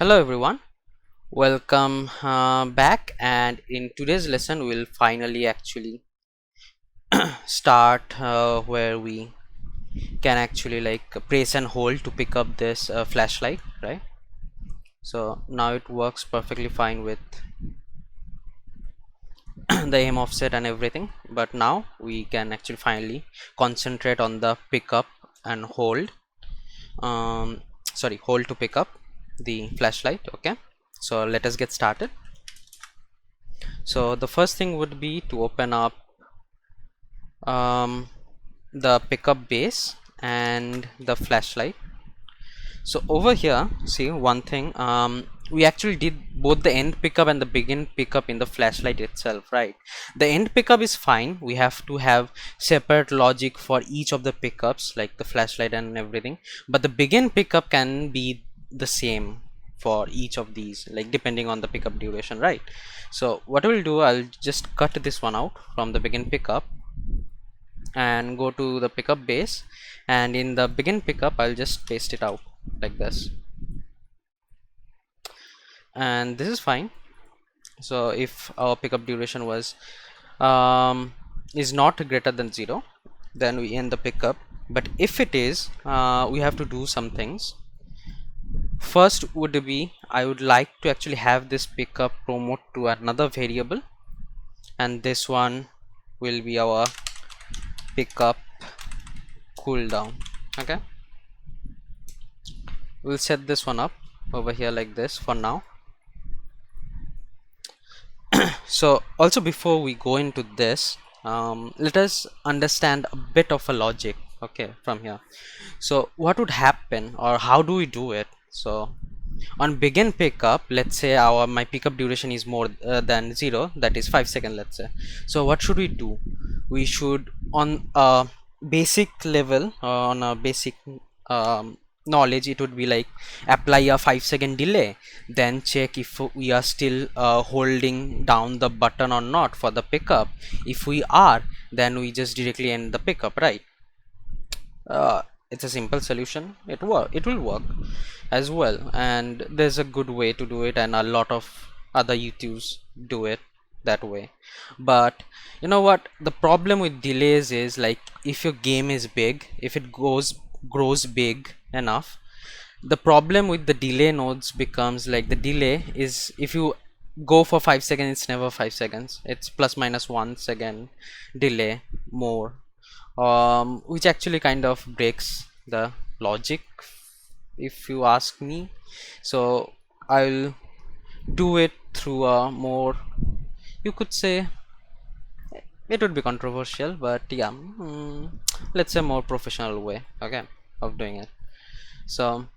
Hello everyone, welcome back, and in today's lesson we'll finally actually start where we can actually like press and hold to pick up this flashlight, right? So now it works perfectly fine with the aim offset and everything, but now we can actually finally concentrate on the pickup and hold um, hold to pick up the flashlight. Okay, so let us get started. So the first thing would be to open up um, the pickup base and the flashlight. So over here, see one thing, we actually did both the end pickup and the begin pickup in the flashlight itself, right? The end pickup is fine. We have to have separate logic for each of the pickups, like the flashlight and everything, but the begin pickup can be the same for each of these, like depending on the pickup duration, right? So what I will do, I'll just cut this one out from the begin pickup and go to the pickup base, and in the begin pickup I'll just paste it out like this, and this is fine. So if our pickup duration was is not greater than 0, then we end the pickup. But if it is, we have to do some things. First would be, I would like to actually have this pickup promote to another variable, and this one will be our pickup cooldown. Okay, we'll set this one up over here like this for now. So also, before we go into this, let us understand a bit of a logic, okay, from here. So what would happen, or how do we do it? So on begin pickup, let's say my pickup duration is more than 0, that is 5 seconds, let's say. So what should we do? We should, on a basic level, on a basic knowledge, it would be like apply a 5-second delay, then check if we are still holding down the button or not for the pickup. If we are, then we just directly end the pickup, right? It's a simple solution. It will work as well, and there's a good way to do it, and a lot of other YouTubes do it that way. But you know what, the problem with delays is, like, if your game is big, if it grows big enough, the problem with the delay nodes becomes like, the delay is, if you go for 5 seconds, it's never 5 seconds, it's plus minus 1 second delay more, which actually kind of breaks the logic, if you ask me. So I'll do it through a more, you could say, it would be controversial, but yeah, let's say more professional way, okay, of doing it. So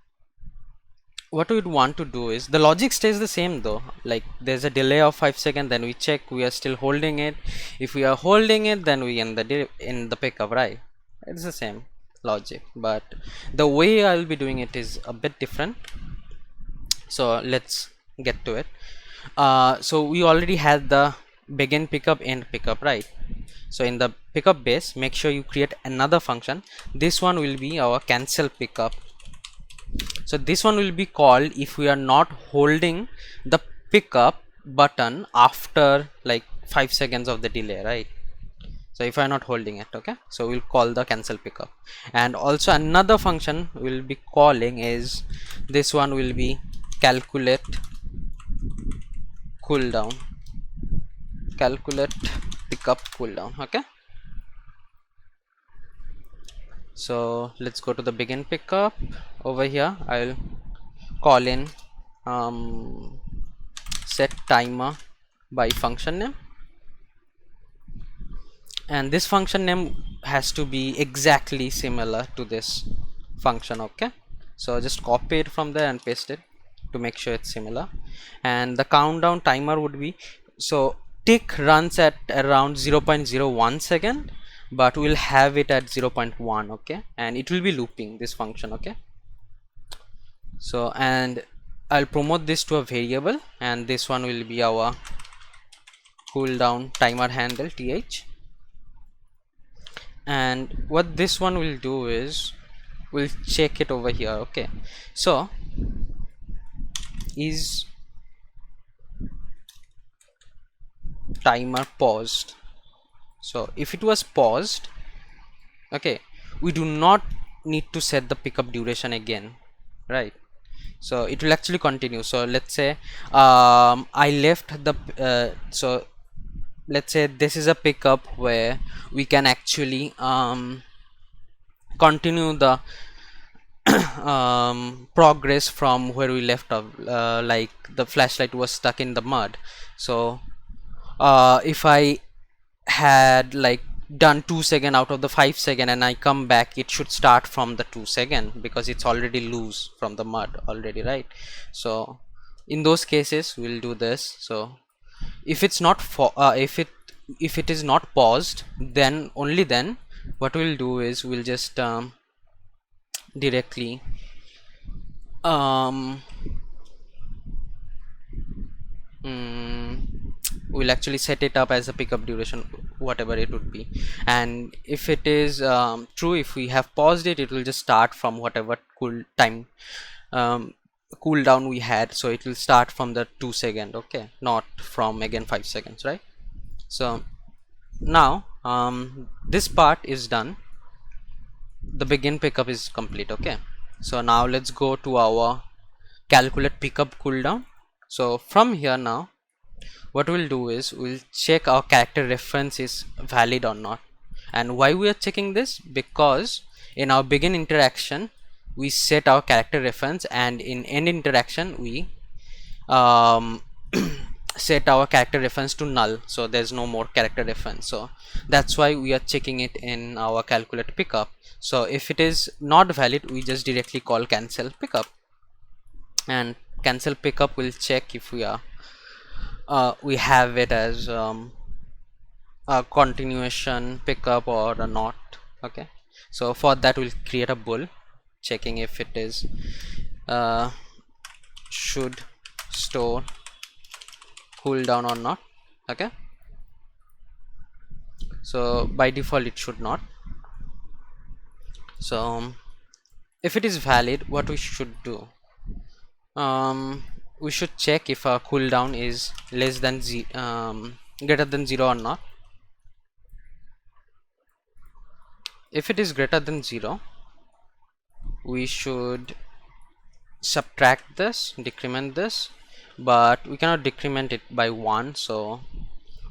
what we'd want to do is, the logic stays the same though, like there's a delay of 5 seconds, then we check we are still holding it. If we are holding it, then we end the pickup, right? It's the same logic, but the way I'll be doing it is a bit different. So let's get to it. So we already had the begin pickup, end pickup, right? So in the pickup base, make sure you create another function. This one will be our cancel pickup. So this one will be called if we are not holding the pickup button after like 5 seconds of the delay, right? So if I'm not holding it, okay, so we'll call the cancel pickup. And also another function we'll be calling is, this one will be calculate cooldown, calculate pickup cooldown. Okay, so let's go to the begin pickup. Over here I'll call in set timer by function name, and this function name has to be exactly similar to this function. Okay, so just copy it from there and paste it to make sure it's similar. And the countdown timer would be, so tick runs at around 0.01 second, but we'll have it at 0.1. okay, and it will be looping this function. Okay, so and I'll promote this to a variable, and this one will be our cooldown timer handle th. And what this one will do is, we'll check it over here. Okay, so is timer paused? So if it was paused, okay, we do not need to set the pickup duration again, right? So it will actually continue. So let's say I left the so let's say this is a pickup where we can actually continue the progress from where we left off, like the flashlight was stuck in the mud. So if I had like done 2 second out of the 5 second and I come back, it should start from the 2 second because it's already loose from the mud already, right? So in those cases we'll do this. So if it's not for if it is not paused, then only then what we'll do is we'll just directly um mm, we'll actually set it up as a pickup duration, whatever it would be. And if it is true, if we have paused it, it will just start from whatever um, cooldown we had. So it will start from the 2 second, okay, not from again 5 seconds, right? So now this part is done, the begin pickup is complete. Okay, so now let's go to our calculate pickup cooldown. So from here now what we'll do is we'll check our character reference is valid or not. And why we are checking this? Because in our begin interaction we set our character reference, and in end interaction we um, set our character reference to null, so there's no more character reference. So that's why we are checking it in our calculate pickup. So if it is not valid, we just directly call cancel pickup, and cancel pickup will check if we have it as a continuation pickup or a not. Okay, so for that we'll create a bool checking if it is should store cooldown or not. Okay, so by default it should not. So if it is valid, what we should do, we should check if our cooldown is less than greater than 0 or not. If it is greater than 0, we should subtract this, decrement this, but we cannot decrement it by 1, so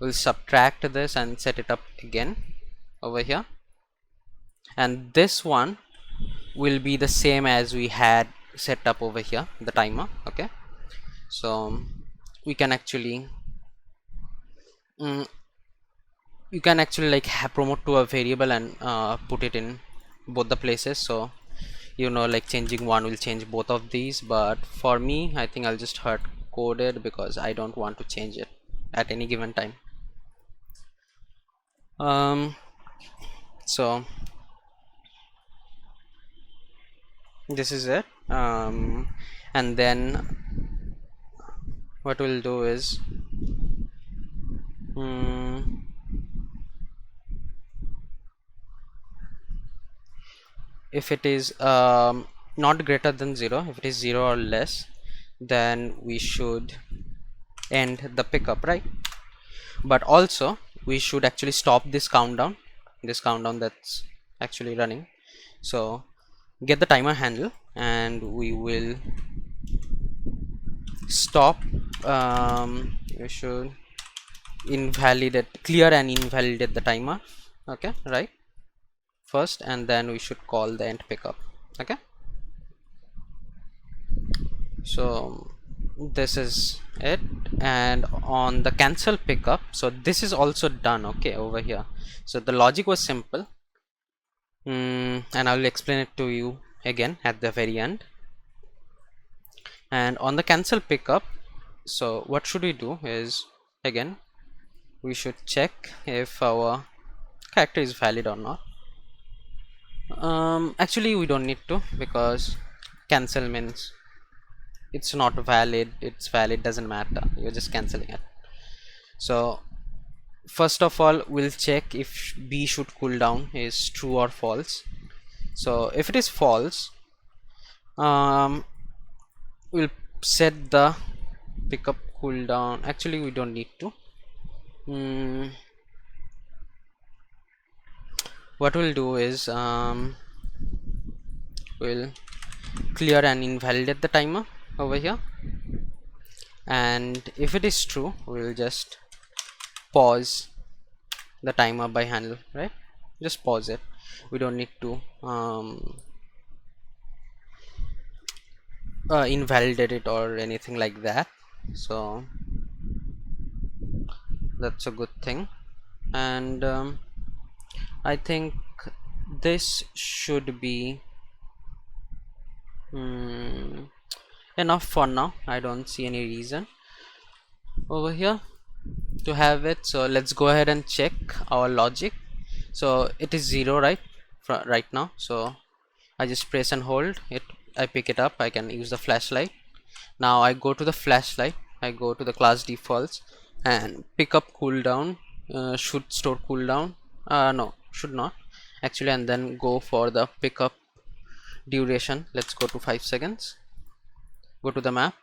we'll subtract this and set it up again over here. And this one will be the same as we had set up over here, the timer. Okay, so we can actually you can actually like promote to a variable and put it in both the places. So you know, like changing one will change both of these, but for me I think I'll just hard code it because I don't want to change it at any given time. So this is it, and then what we'll do is if it is not greater than 0, if it is 0 or less, then we should end the pickup, right? But also we should actually stop this countdown that's actually running. So get the timer handle and we will stop. We should clear and invalidate the timer, okay, right, first, and then we should call the end pickup. Okay, so this is it. And on the cancel pickup, so this is also done, okay, over here. So the logic was simple, and I will explain it to you again at the very end. And on the cancel pickup, so what should we do is, again, we should check if our character is valid or not. Actually we don't need to, because cancel means it's not valid, it's valid, doesn't matter, you're just canceling it. So first of all we'll check if B should cooldown is true or false. So if it is false, we'll set the pickup cooldown. Actually we don't need to. What we'll do is we'll clear and invalidate the timer over here, and if it is true we'll just pause the timer by handle, right? Just pause it. We don't need to invalidate it or anything like that, so that's a good thing. And I think this should be enough for now. I don't see any reason over here to have it, so let's go ahead and check our logic. So it is 0 right now, so I just press and hold it, I pick it up, I can use the flashlight. Now I go to the flashlight, I go to the class defaults and pick up cooldown. Should store cooldown, no, should not actually, and then go for the pickup duration. Let's go to 5 seconds, go to the map,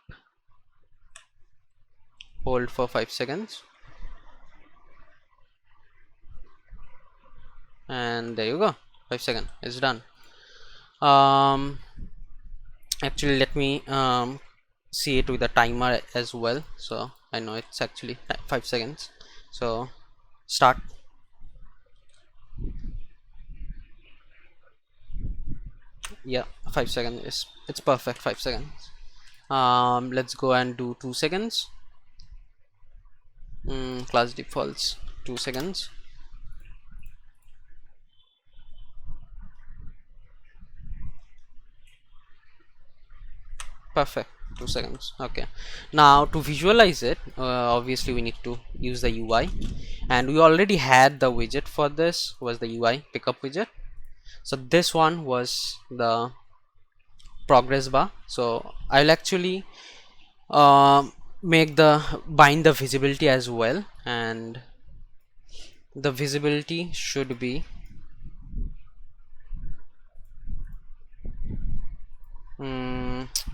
hold for 5 seconds, and there you go, 5 seconds is done. Actually let me see it with the timer as well, so I know it's actually 5 seconds. So start. Yeah, 5 seconds is, it's perfect, 5 seconds. Let's go and do 2 seconds. Class defaults 2 seconds. Perfect, 2 seconds. Okay, now to visualize it, obviously we need to use the UI, and we already had the widget for this, was the UI pickup widget. So this one was the progress bar, so I'll actually make the bind the visibility as well, and the visibility should be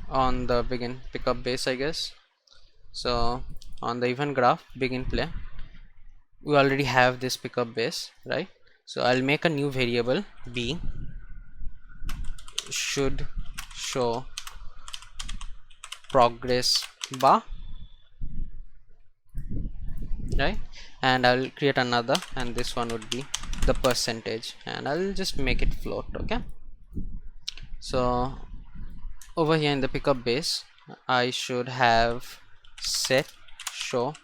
on the begin pickup base, I guess. So on the event graph begin play, we already have this pickup base, right? So I'll make a new variable b should show progress bar, right? And I'll create another, and this one would be the percentage, and I'll just make it float. Okay, so over here in the pickup base I should have set show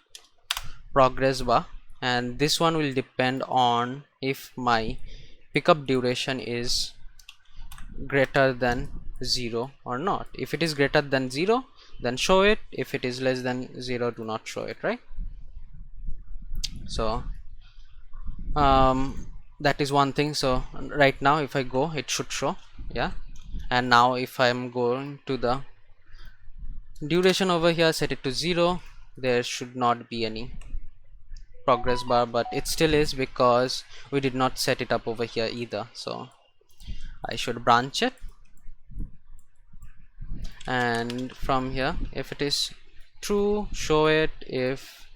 progress bar, and this one will depend on if my pickup duration is greater than 0 or not. If it is greater than 0, then show it. If it is less than 0, do not show it, right? So that is one thing. So right now if I go, it should show, yeah. And now if I'm going to the duration over here, set it to 0, there should not be any progress bar, but it still is because we did not set it up over here either. So I should branch it, and from here if it is true, show it. If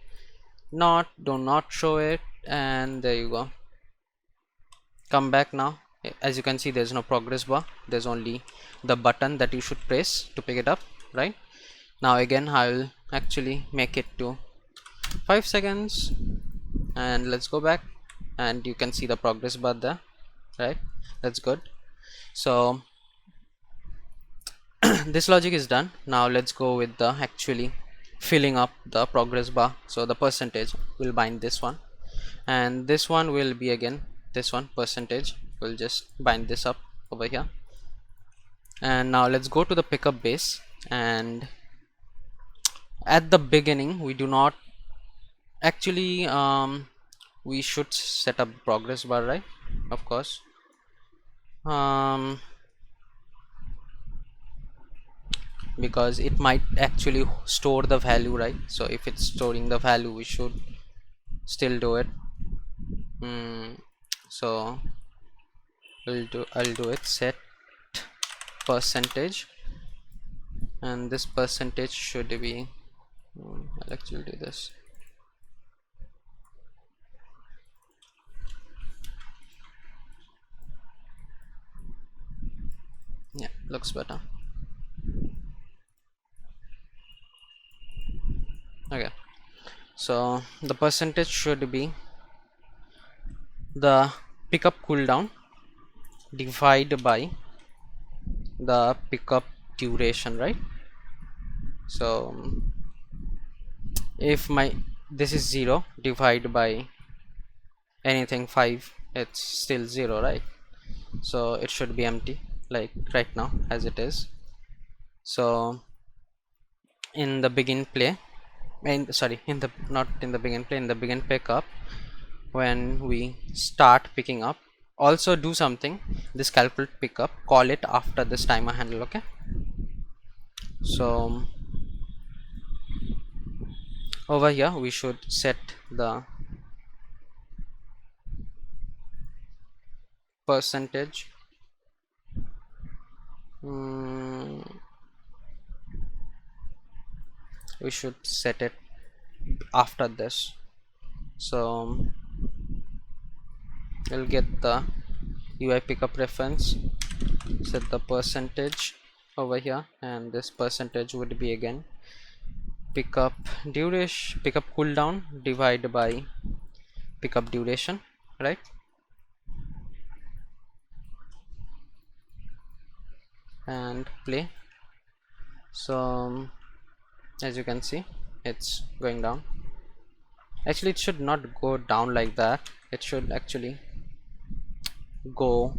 not, do not show it, and there you go. Come back now. As you can see, there's no progress bar, there's only the button that you should press to pick it up, right? Now again I'll actually make it to 5 seconds, and let's go back, and you can see the progress bar there, right? That's good. So this logic is done. Now let's go with the actually filling up the progress bar. So the percentage will bind this one, and this one will be again this one percentage. We'll just bind this up over here, and now let's go to the pickup base, and at the beginning we do not actually we should set up progress bar, right? Of course. Because it might actually store the value, right? So if it's storing the value, we should still do it. So I'll do it set percentage and this percentage should be I'll actually do this. Yeah, looks better. Okay, so the percentage should be the pickup cooldown divided by the pickup duration, right? So if my this is 0 divided by anything 5, it's still 0, right? So it should be empty like right now as it is. So in the begin play, and sorry, in the not in the begin play, in the begin pickup, when we start picking up, also do something, this calculate pickup, call it after this timer handle. Okay, so over here we should set the percentage. We should set it after this, so we'll get the UI pickup reference, set the percentage over here, and this percentage would be again pickup duration, pickup cooldown divided by pickup duration, right? And play. So as you can see, it's going down. Actually it should not go down like that, it should actually go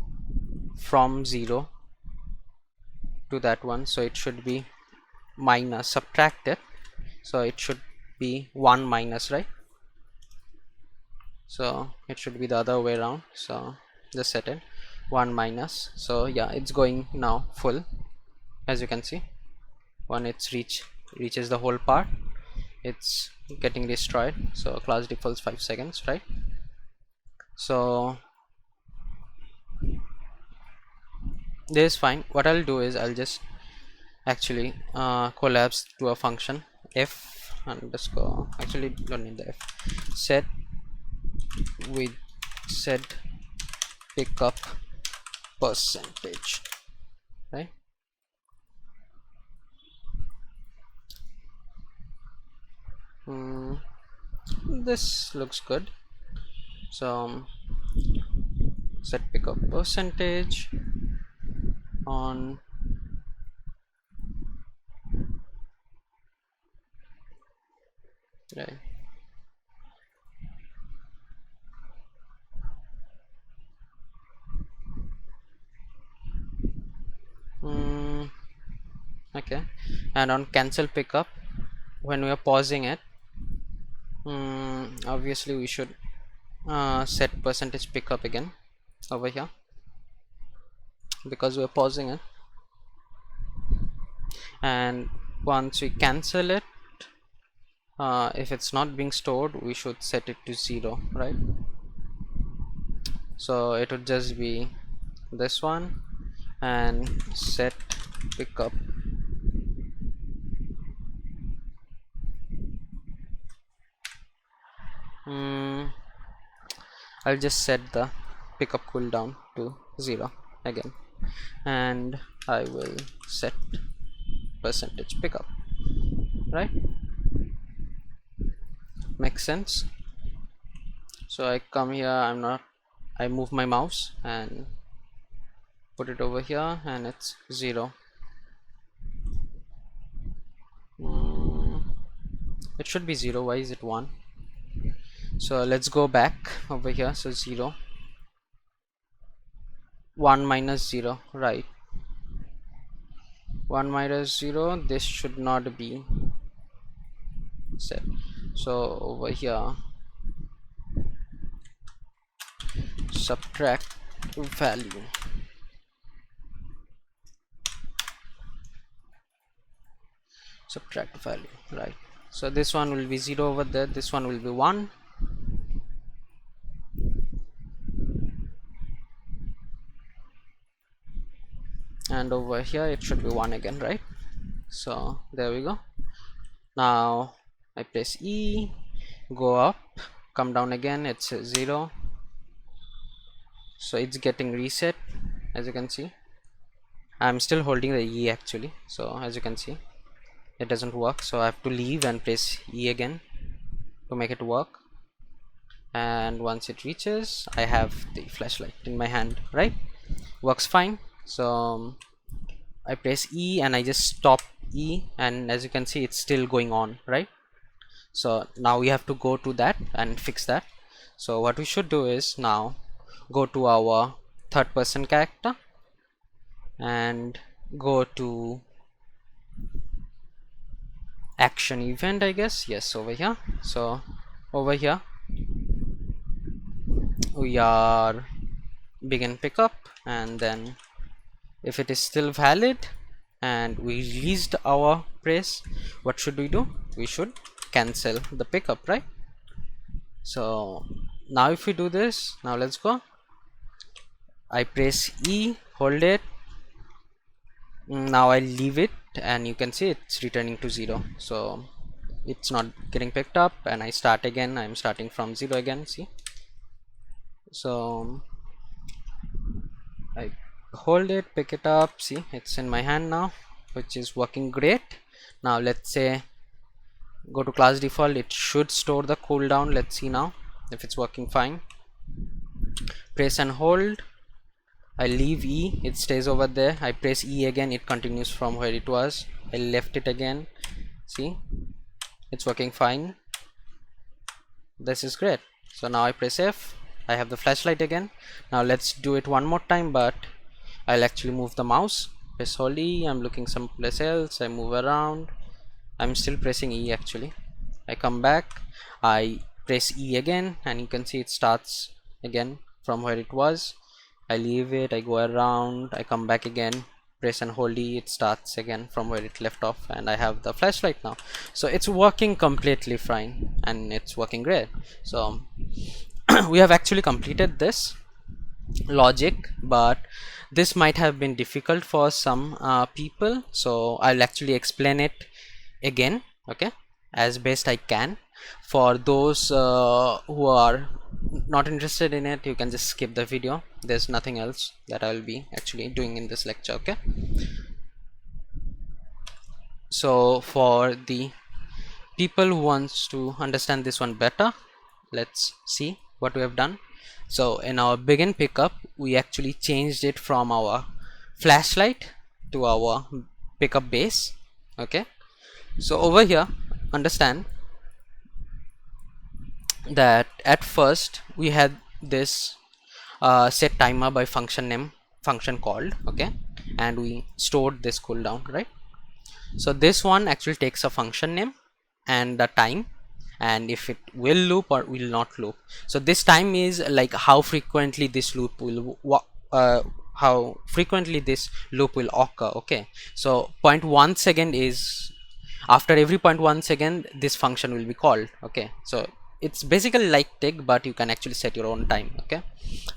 from 0 to that one, so it should be minus, subtract it, so it should be 1 minus, right? So it should be the other way around, so just set it 1 minus. So yeah, it's going now full, as you can see. When it's reaches the whole part, it's getting destroyed, so class defaults 5 seconds, right? So this is fine. What I'll do is I'll just actually collapse to a function f underscore, actually don't need the f, set with set pickup percentage, right? This looks good. So set pickup percentage on right. Okay, and on cancel pickup, when we are pausing it, obviously we should set percentage pickup again over here, because we are pausing it, and once we cancel it, if it's not being stored, we should set it to 0, right? So it would just be this one, and set pickup I'll just set the pickup cooldown to 0 again, and I will set percentage pickup, right? Makes sense. So I come here, I move my mouse and put it over here, and it's 0. It should be 0, why is it 1? So let's go back over here, so 0, 1 minus 0, right? 1 minus 0, this should not be set. So over here, subtract value, right? So this one will be 0 over there, this one will be 1, and over here it should be 1 again, right? So there we go. Now I press E, go up, come down again, it's 0. So it's getting reset. As you can see, I'm still holding the E actually, so as you can see it doesn't work, so I have to leave and press E again to make it work. And once it reaches, I have the flashlight in my hand, right? Works fine. So I press E and I just stop E, and as you can see it's still going on, right? So now we have to go to that and fix that. So what we should do is now go to our third person character and go to action event, I guess. Yes, over here. So over here we are begin pickup, and then if it is still valid and we released our press, what should we do? We should cancel the pickup, right? So now if we do this, now let's go. I press E, hold it. Now I leave it and you can see it's returning to 0, so it's not getting picked up. And I start again, I'm starting from 0 again, see. So I hold it, pick it up, see it's in my hand now, which is working great. Now let's say go to class default, it should store the cooldown. Let's see now if it's working fine. Press and hold, I leave E, it stays over there. I press E again, it continues from where it was. I left it again, see it's working fine. This is great. So now I press F, I have the flashlight again. Now let's do it one more time, but I'll actually move the mouse. Press hold E, I'm looking someplace else, I move around. I'm still pressing E actually. I come back, I press E again, and you can see it starts again from where it was. I leave it, I go around, I come back again, press and hold E, it starts again from where it left off, and I have the flashlight now. So it's working completely fine and it's working great. So we have actually completed this logic, but this might have been difficult for some people, so I'll actually explain it again, okay, as best I can. For those who are not interested in it, you can just skip the video. There's nothing else that I'll be actually doing in this lecture, okay. So for the people who wants to understand this one better, let's see what we have done. So in our begin pickup, we actually changed it from our flashlight to our pickup base, okay. So over here, understand that at first we had this set timer by function name function called, okay, and we stored this cooldown, right. So this one actually takes a function name and the time, and if it will loop or will not loop. So this time is like how frequently this loop will how frequently this loop will occur, okay. So 0.1 second is after every 0.1 second this function will be called, okay. So it's basically like tick, but you can actually set your own time, okay,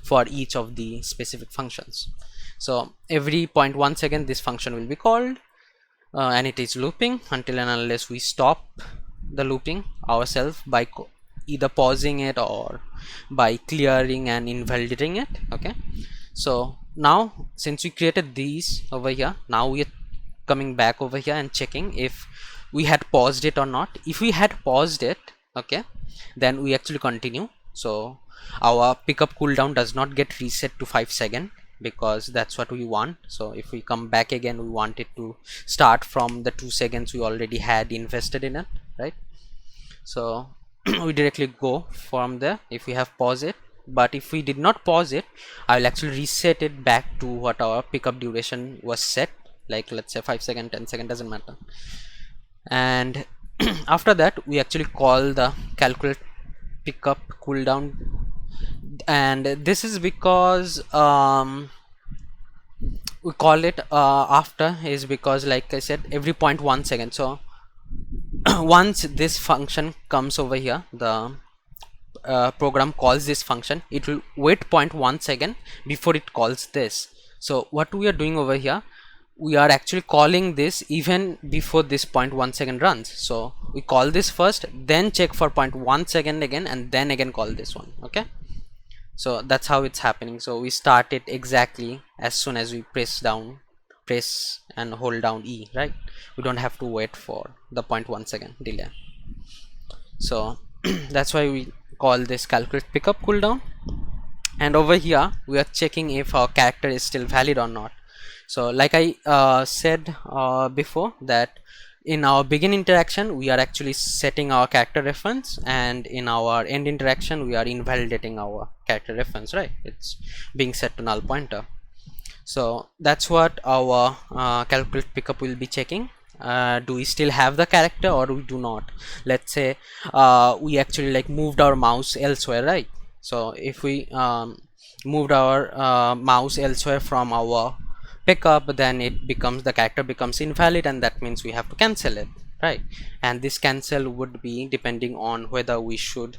for each of the specific functions. So every 0.1 second this function will be called, and it is looping until and unless we stop the looping ourselves by either pausing it or by clearing and invalidating it, okay. So now since we created these over here, now we are coming back over here and checking if we had paused it or not. If we had paused it, okay, then we actually continue. So our pickup cooldown does not get reset to 5 seconds, because that's what we want. So if we come back again, we want it to start from the 2 seconds we already had invested in it, right. So we directly go from there if we have paused it. But if we did not pause it, I will actually reset it back to what our pickup duration was set, like let's say 5 seconds, 10 seconds, doesn't matter. And after that we actually call the calculate pickup cooldown, and this is because we call it after is because, like I said, every 0.1 second. So once this function comes over here, the program calls this function, it will wait 0.1 second before it calls this. So what we are doing over here, we are actually calling this even before this 0.1 second runs. So we call this first, then check for 0.1 second again, and then again call this one. Okay, so that's how it's happening. So we start it exactly as soon as we press and hold down E, right? We don't have to wait for the 0.1 second delay. So that's why we call this calculate pickup cooldown. And over here we are checking if our character is still valid or not. So like I said before, that in our begin interaction we are actually setting our character reference, and in our end interaction we are invalidating our character reference, right? It's being set to null pointer. So that's what our calculate pickup will be checking. Do we still have the character or we do not? Let's say we actually like moved our mouse elsewhere, right? So if we moved our mouse elsewhere from our pickup, then it becomes, the character becomes invalid, and that means we have to cancel it, right? And this cancel would be depending on whether we should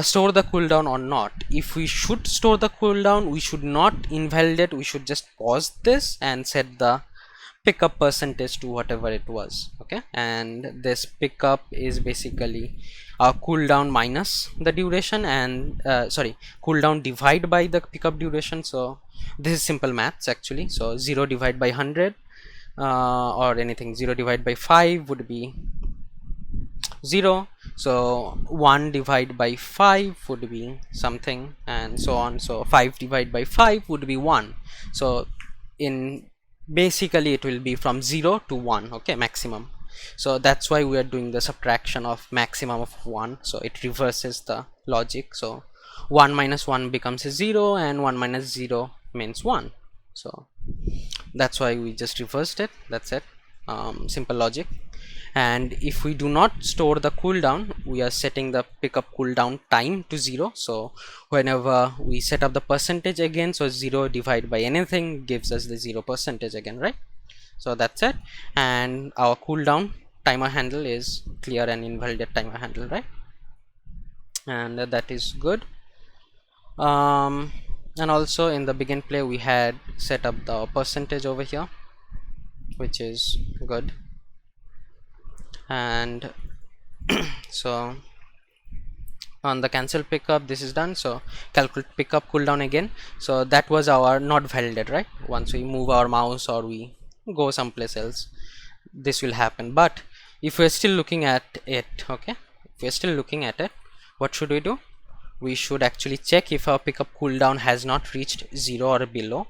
store the cooldown or not. If we should store the cooldown, we should not invalidate, we should just pause this and set the pickup percentage to whatever it was. Okay, and this pickup is basically cooldown minus the duration, and sorry, cooldown divide by the pickup duration. So this is simple maths actually. So 0 divided by 100 or anything, 0 divided by 5 would be 0. So 1 divided by 5 would be something, and so on. So 5 divided by 5 would be 1. So in basically it will be from 0 to 1. Okay, maximum. So that's why we are doing the subtraction of maximum of 1. So it reverses the logic. So 1 minus 1 becomes a 0, and 1 minus 0 means 1. So that's why we just reversed it. That's it. Simple logic. And if we do not store the cooldown, we are setting the pickup cooldown time to 0. So whenever we set up the percentage again, so 0 divided by anything gives us the 0% again, right? So that's it. And our cooldown timer handle is clear and invalidate timer handle, right? And that is good. And also in the begin play we had set up the percentage over here, which is good. And so on the cancel pickup this is done. So calculate pickup cooldown again. So that was our not validated, right? Once we move our mouse or we go someplace else, this will happen. But if we're still looking at it, okay, if we're still looking at it, what should we do? We should actually check if our pickup cooldown has not reached 0 or below.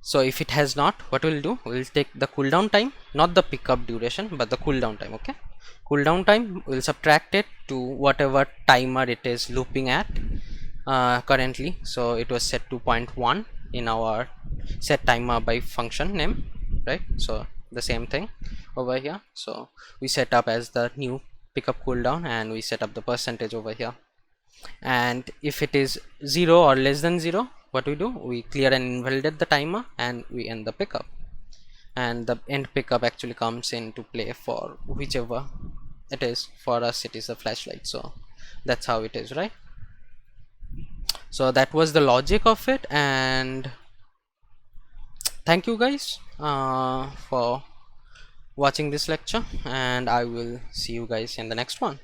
So if it has not, what we'll do, we'll take the cooldown time, not the pickup duration but the cooldown time. Okay, cooldown time, we'll subtract it to whatever timer it is looping at currently. So it was set to 0.1 in our set timer by function name, right? So the same thing over here. So we set up as the new pickup cooldown, and we set up the percentage over here. And if it is 0 or less than 0, what we do, we clear and invalidate the timer and we end the pickup. And the end pickup actually comes into play for whichever it is. For us it is the flashlight. So that's how it is, right? So that was the logic of it. And thank you guys for watching this lecture, and I will see you guys in the next one.